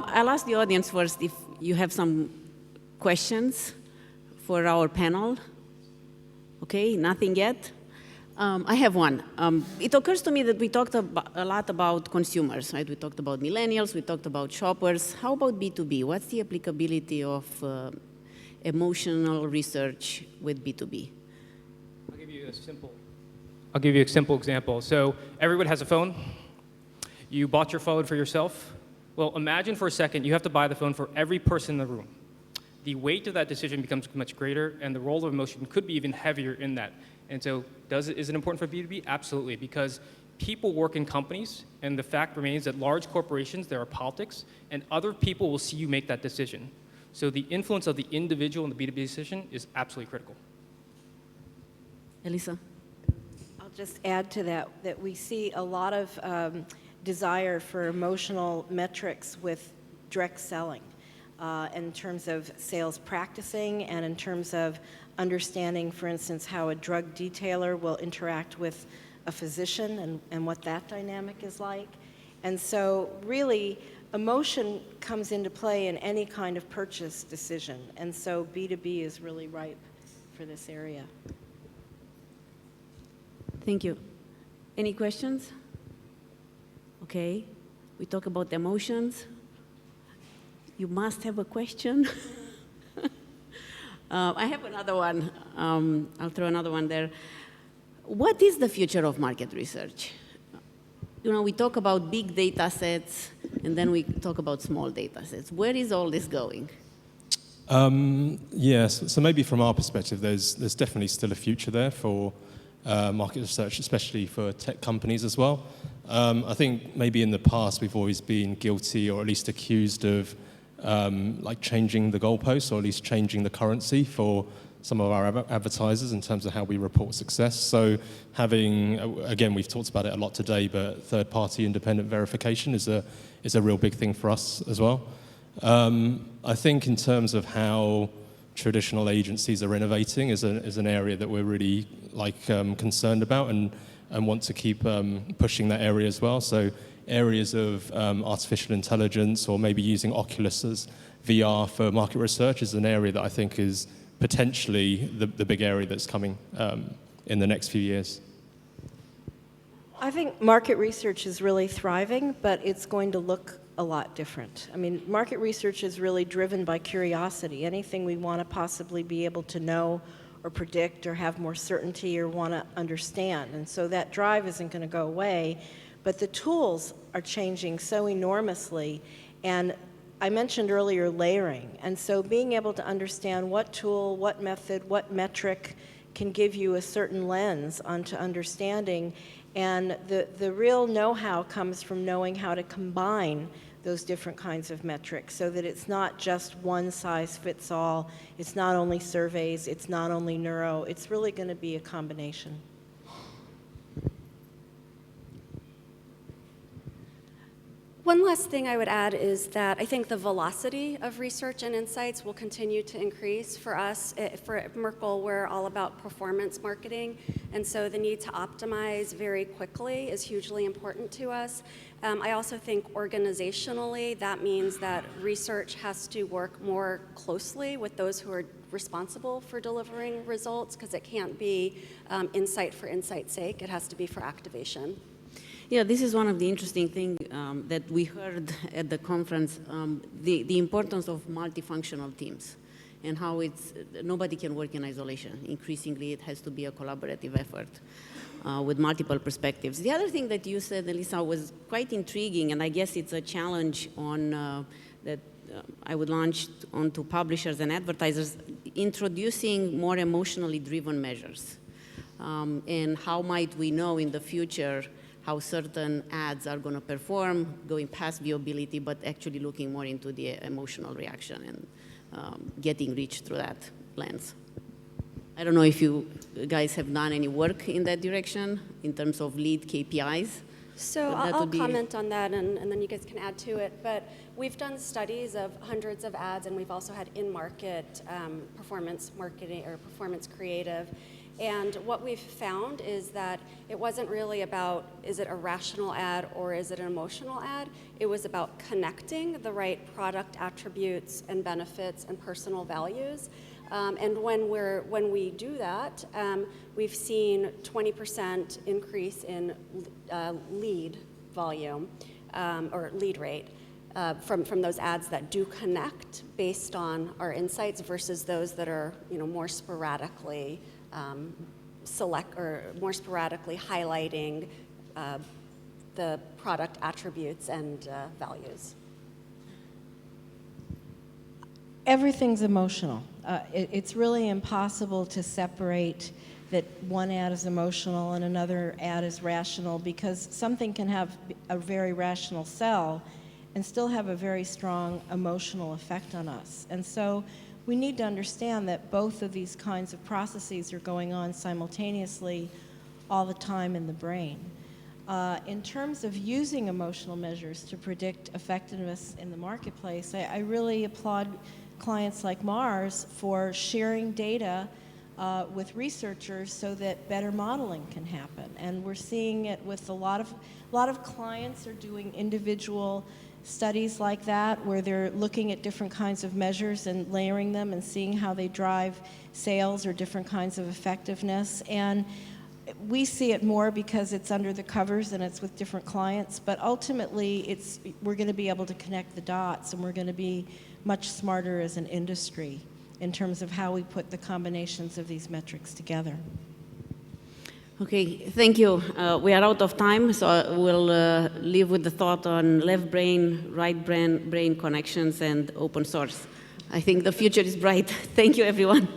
I'll ask the audience first if you have some questions for our panel. Okay, nothing yet? I have one. It occurs to me that we talked a lot about consumers, right? We talked about millennials, we talked about shoppers. How about B2B? What's the applicability of emotional research with B2B? I'll give you a simple example. So everyone has a phone. You bought your phone for yourself. Well, imagine for a second you have to buy the phone for every person in the room. The weight of that decision becomes much greater, and the role of emotion could be even heavier in that. And so is it important for B2B? Absolutely, because people work in companies, and the fact remains that large corporations, there are politics, and other people will see you make that decision. So the influence of the individual in the B2B decision is absolutely critical. Elissa? I'll just add to that we see a lot of desire for emotional metrics with direct selling. In terms of sales practicing and in terms of understanding, for instance, how a drug detailer will interact with a physician and what that dynamic is like. And so really, emotion comes into play in any kind of purchase decision. And so B2B is really ripe for this area. Thank you. Any questions? Okay, we talk about emotions. You must have a question. I have another one. I'll throw another one there. What is the future of market research? You know, we talk about big data sets, and then we talk about small data sets. Where is all this going? Yes, so maybe from our perspective, there's definitely still a future there for market research, especially for tech companies as well. I think maybe in the past we've always been guilty, or at least accused of like changing the goalposts, or at least changing the currency for some of our advertisers in terms of how we report success. So having, again, we've talked about it a lot today, but third-party independent verification is a real big thing for us as well. I think in terms of how traditional agencies are innovating is an area that we're really concerned about and want to keep pushing that area as well. So areas of artificial intelligence, or maybe using Oculus as VR for market research, is an area that I think is potentially the big area that's coming in the next few years. I think market research is really thriving, but it's going to look a lot different. I mean, market research is really driven by curiosity. Anything we want to possibly be able to know or predict or have more certainty or want to understand. And so that drive isn't going to go away, but the tools are changing so enormously. And I mentioned earlier layering. And so being able to understand what tool, what method, what metric can give you a certain lens onto understanding. And the real know-how comes from knowing how to combine those different kinds of metrics so that it's not just one size fits all. It's not only surveys, it's not only neuro, it's really going to be a combination. One last thing I would add is that I think the velocity of research and insights will continue to increase. For us, for Merkle, we're all about performance marketing, and so the need to optimize very quickly is hugely important to us. I also think organizationally, that means that research has to work more closely with those who are responsible for delivering results, because it can't be insight for insight's sake. It has to be for activation. Yeah, this is one of the interesting things that we heard at the conference, the importance of multifunctional teams and how nobody can work in isolation. Increasingly, it has to be a collaborative effort with multiple perspectives. The other thing that you said, Elissa, was quite intriguing, and I guess it's a challenge that I would launch onto publishers and advertisers, introducing more emotionally driven measures. And how might we know in the future how certain ads are going to perform, going past viewability, but actually looking more into the emotional reaction and getting reach through that lens. I don't know if you guys have done any work in that direction in terms of lead KPIs. So I'll comment on that, and then you guys can add to it. But we've done studies of hundreds of ads, and we've also had in-market performance marketing or performance creative. And what we've found is that it wasn't really about, is it a rational ad or is it an emotional ad? It was about connecting the right product attributes and benefits and personal values. And when we do that, we've seen 20% increase in lead volume or lead rate from those ads that do connect based on our insights versus those that are more sporadically more sporadically highlighting the product attributes and values. Everything's emotional. It's really impossible to separate that one ad is emotional and another ad is rational, because something can have a very rational sell and still have a very strong emotional effect on us. And so we need to understand that both of these kinds of processes are going on simultaneously all the time in the brain. In terms of using emotional measures to predict effectiveness in the marketplace, I really applaud clients like Mars for sharing data with researchers so that better modeling can happen. And we're seeing it with a lot of clients are doing individual studies like that, where they're looking at different kinds of measures and layering them and seeing how they drive sales or different kinds of effectiveness. And we see it more because it's under the covers and it's with different clients, but ultimately we're going to be able to connect the dots, and we're going to be much smarter as an industry in terms of how we put the combinations of these metrics together. Okay, thank you. We are out of time, so we'll leave with the thought on left brain, right brain connections and open source. I think the future is bright. Thank you, everyone.